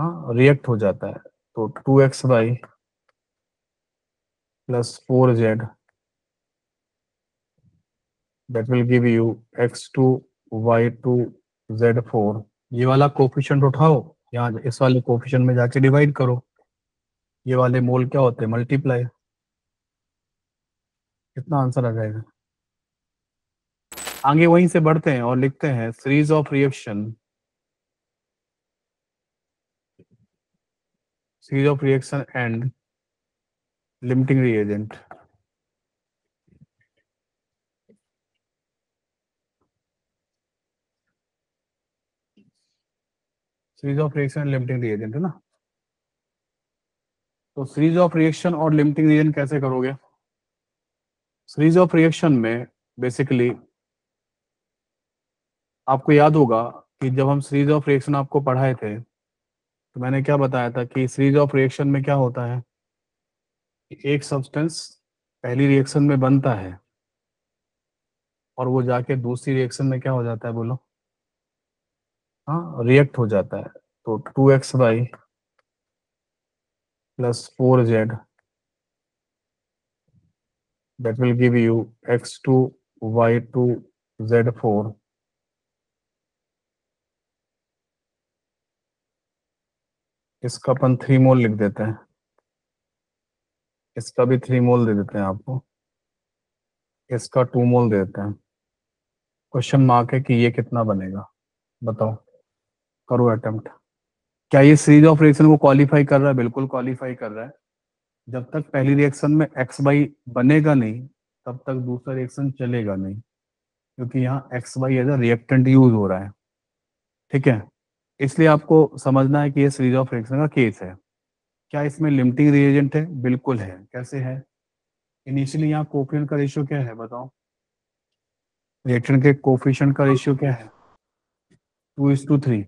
हाँ रिएक्ट हो जाता है। तो 2xy plus 4z that will give you x2 y2 z4। ये वाला कोफिशिएंट उठाओ, यहाँ इस वाले कोफिशिएंट में जाके डिवाइड करो। ये वाले मोल क्या होते हैं, मल्टीप्लाई। कितना आंसर आ जाएगा? आगे वहीं से बढ़ते हैं और लिखते हैं series of reaction, series of reaction and limiting reagent. Series of reaction and limiting reagent है ना। तो सीरीज ऑफ रिएक्शन और लिमिटिंग रिएजेंट कैसे करोगे? सीरीज ऑफ रिएक्शन में बेसिकली आपको याद होगा कि जब हम सीरीज ऑफ रिएक्शन आपको पढ़ाए थे तो मैंने क्या बताया था कि सीरीज ऑफ रिएक्शन में क्या होता है कि एक सब्सटेंस पहली रिएक्शन में बनता है और वो जाके दूसरी रिएक्शन में क्या हो जाता है, बोलो? हाँ रिएक्ट हो जाता है। तो 2xy plus 4z that will give you x2 y2 z4। इसका अपन 3 मोल लिख देते हैं, इसका भी 3 मोल दे देते हैं आपको, इसका 2 मोल दे देते हैं। क्वेश्चन मार्क है कि ये कितना बनेगा, बताओ, करो अटेम्प्ट। क्या ये सीरीज ऑफ रिएक्शन को क्वालिफाई कर रहा है? बिल्कुल क्वालिफाई कर रहा है। जब तक पहली रिएक्शन में एक्स बाई बनेगा नहीं तब तक दूसरा रिएक्शन चलेगा नहीं, क्योंकि यहाँ X by as a reactant use हो रहा है। ठीक है, इसलिए आपको समझना है कि ये सीरीज ऑफ रिएक्शन का केस है। क्या इसमें लिमिटिंग रिएजेंट है? बिल्कुल है। कैसे है? इनिशियली यहाँ कोफिशिएंट का रेशियो क्या है, बताओ? रिएक्टेंट के कोफिशिएंट का रेशियो क्या है? 2:3।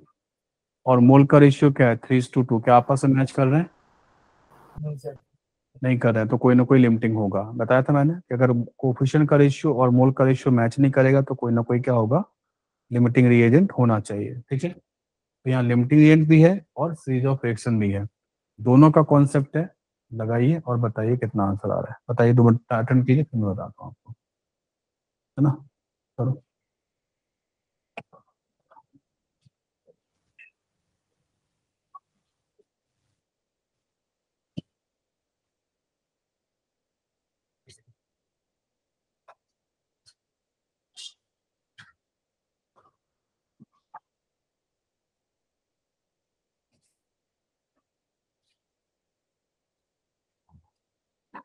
और मोल का रेशियो क्या है? 3:2। क्या आपस में मैच कर रहे हैं? नहीं सर। नहीं कर रहे हैं तो कोई ना कोई लिमिटिंग होगा। बताया था मैंने कि अगर कोफिशिएंट का रेशियो और मोल का रेशियो मैच नहीं करेगा तो कोई ना कोई क्या होगा, लिमिटिंग रिएजेंट होना चाहिए। ठीक है, तो यहाँ लिमिटिंग रिएजेंट भी है और सीरीज ऑफ रिएक्शन भी है, दोनों का कॉन्सेप्ट है। लगाइए और बताइए कितना आंसर आ रहा है। बताइए, 2 मिनट अटेंड कीजिए फिर मैं बताता हूँ आपको, है ना। करो।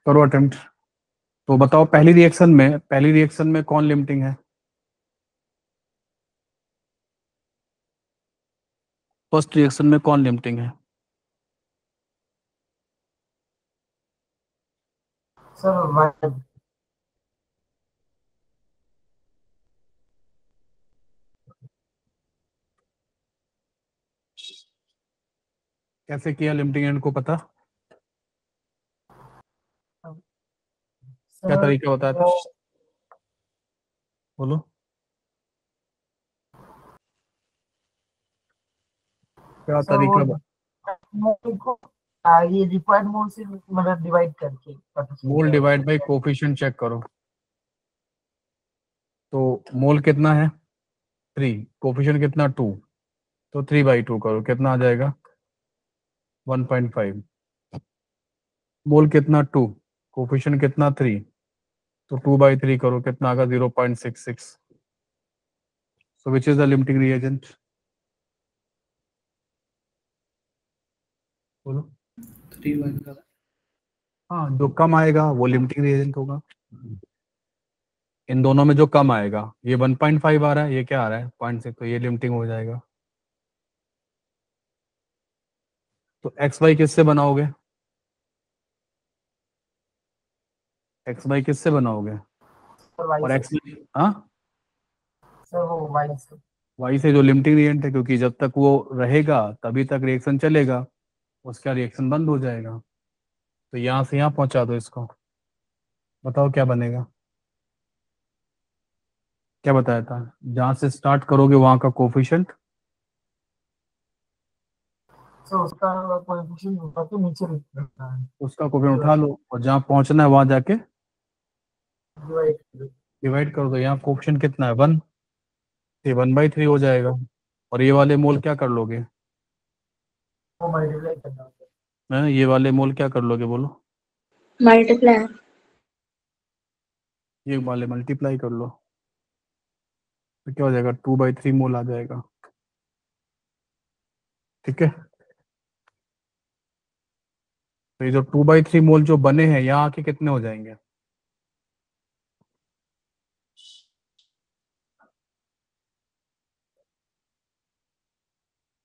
करो अटेम्प्ट। तो बताओ पहली रिएक्शन में कौन लिमिटिंग है? फर्स्ट रिएक्शन में कौन लिमिटिंग है? Sir Y. कैसे किया लिमिटिंग एंड को पता? क्या सर तरीका बताया था, वो बोलो। क्या सर वो तरीका? मोल को ये रिक्वायर्ड मोल से मतलब डिवाइड करके पता मोल चलता है divide sir. By coefficient check करो। तो मोल कितना है? 3। कोफिशिएंट कितना? 2। तो 3/2 करो, कितना आ जाएगा? 1.5। मोल कितना? 2। कोफिशिएंट कितना? 3। तो 2/3 करो, कितना आएगा? 0.66। So which is the limiting reagent, बोलो। 3 का। हाँ, जो कम आएगा वो लिमिटिंग रिएजेंट होगा। इन दोनों में जो कम आएगा, ये 1.5 आ रहा है, ये क्या आ रहा है? 0.6, तो ये लिमिटिंग हो जाएगा। तो एक्स वाई किससे बनाओगे? एक्स वाई किससे बनाओगे? सर वाई और से। एक्स, हाँ, सर वो वाई से। वाई से जो लिमिटिंग रिएजेंट है, क्योंकि जब तक वो रहेगा तभी तक रिएक्शन चलेगा, उसका रिएक्शन बंद हो जाएगा। तो यहाँ से यहाँ पहुंचा दो इसको, बताओ क्या बनेगा। क्या बताया था, जहाँ से स्टार्ट करोगे वहां का कोफिशिएंट सो उसका कोएफिशिएंट उठा के नीचे लिख देना है, उसका कोफिशिएंट उठा लो और जहाँ पहुंचना है वहां जाके डिवाइड डिवाइड कर दो। यहाँ कोफिशिएंट कितना है 1, ये 1/3 हो जाएगा। और ये वाले मोल क्या कर लोगे? को मल्टीप्लाई करना होता है। ये वाले मोल क्या कर लोगे बोलो? मल्टीप्लाई। ये वाले मल्टीप्लाई कर लो तो क्या हो जाएगा? 2/3 मोल आ जाएगा। ठीक है, तो ये जो 2/3 मोल जो बने हैं यहाँ आके कितने हो जाएंगे?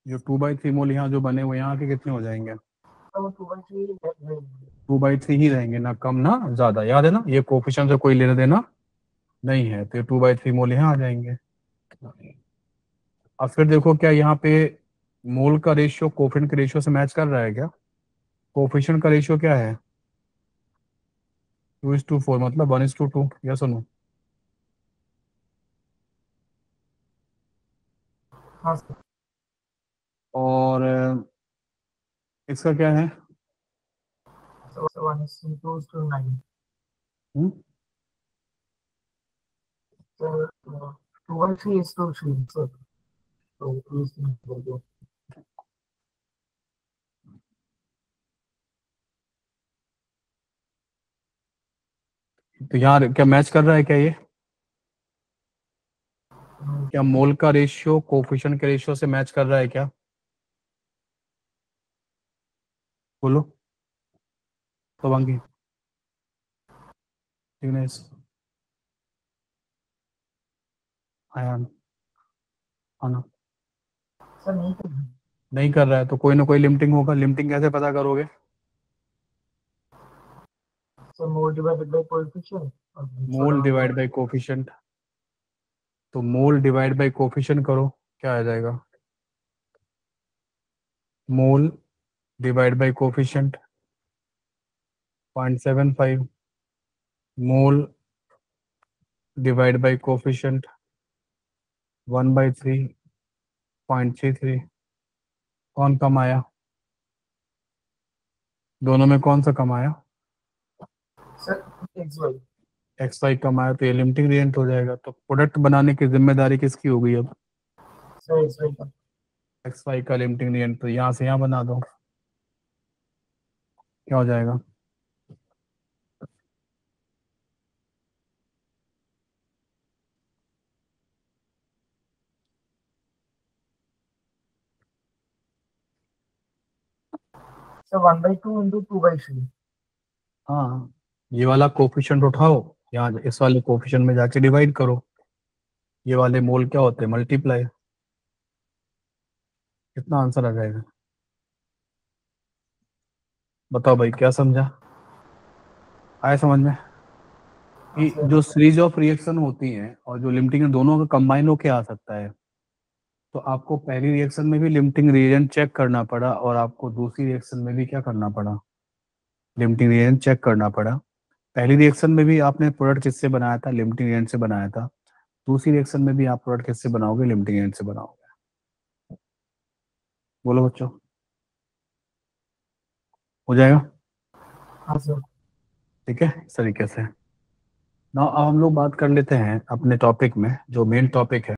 जो 2/3 मोल यहाँ जो बने हुए यहाँ आके कितने हो जाएंगे? तो वो 2/3 रहेंगे। 2/3 ही रहेंगे, ना कम ना ज्यादा। याद है ना, ये कोफिशिएंट से कोई लेना देना नहीं है, तो ये 2/3 मोल यहाँ आ जाएंगे। अब फिर देखो क्या यहाँ पे मोल का रेशियो कोफिशिएंट के रेशियो से मैच कर रहा है क्या? कोफिशिएंट का रेशियो क्या है? 2:4, मतलब 1:2। या सुनो, हाँ सर। और इसका क्या है? So 1:2:9। हम्म? So 2/3:3 sir. तो प्लीज बोल दो। तो यहाँ क्या मैच कर रहा है क्या ये? क्या मोल का रेशियो कोफिशिएंट के रेशियो से मैच कर रहा है क्या? बोलो तो वांगी, दिनेश, आयान, आना। सर नहीं कर। नहीं कर रहा है तो कोई ना कोई लिमिटिंग होगा। लिमिटिंग कैसे पता करोगे? Sir mole divided by coefficient और मोल छोटा डिवाइड बाय कोफिशिएंट। तो मोल डिवाइड बाय कोफिशिएंट करो, क्या आ जाएगा? मोल divide by coefficient 0.75, mole divide by coefficient 1/3 0.33। कौन कम आया? दोनों में कौन सा कम आया? Sir XY। XY कम आया, तो ये लिमिटिंग रिएजेंट हो जाएगा। तो प्रोडक्ट बनाने की जिम्मेदारी किसकी हो गई अब? सर XY का। XY का लिमिटिंग रिएजेंट। तो यहाँ से यहाँ बना दो, क्या हो जाएगा? सर 1/2 × 2/3। हाँ, ये वाला कोफिशिएंट उठाओ, यहाँ इस वाले कोफिशिएंट में जाके डिवाइड करो। ये वाले मोल क्या होते हैं? मल्टीप्लाई। कितना आंसर आ जाएगा? बताओ भाई, क्या समझा? आया समझ में हाँ कि सर। जो सीरीज ऑफ रिएक्शन होती हैं और जो लिमिटिंग, दोनों का कंबाइन होके आ सकता है। तो आपको पहली रिएक्शन में भी लिमिटिंग रिएजेंट चेक करना पड़ा और आपको दूसरी रिएक्शन में भी क्या करना पड़ा? लिमिटिंग रिएजेंट चेक करना पड़ा। पहली रिएक्शन में भी आपने प्रोडक्ट किससे बनाया था? लिमिटिंग रिएजेंट से बनाया था। दूसरी रिएक्शन में भी आप प्रोडक्ट किससे बनाओगे? लिमिटिंग रिएजेंट से बनाओगे। बोलो बच्चों, हो जाएगा? हाँ सर। ठीक है, इस तरीके से। ना अब हम लोग बात कर लेते हैं अपने टॉपिक में, जो मेन टॉपिक है।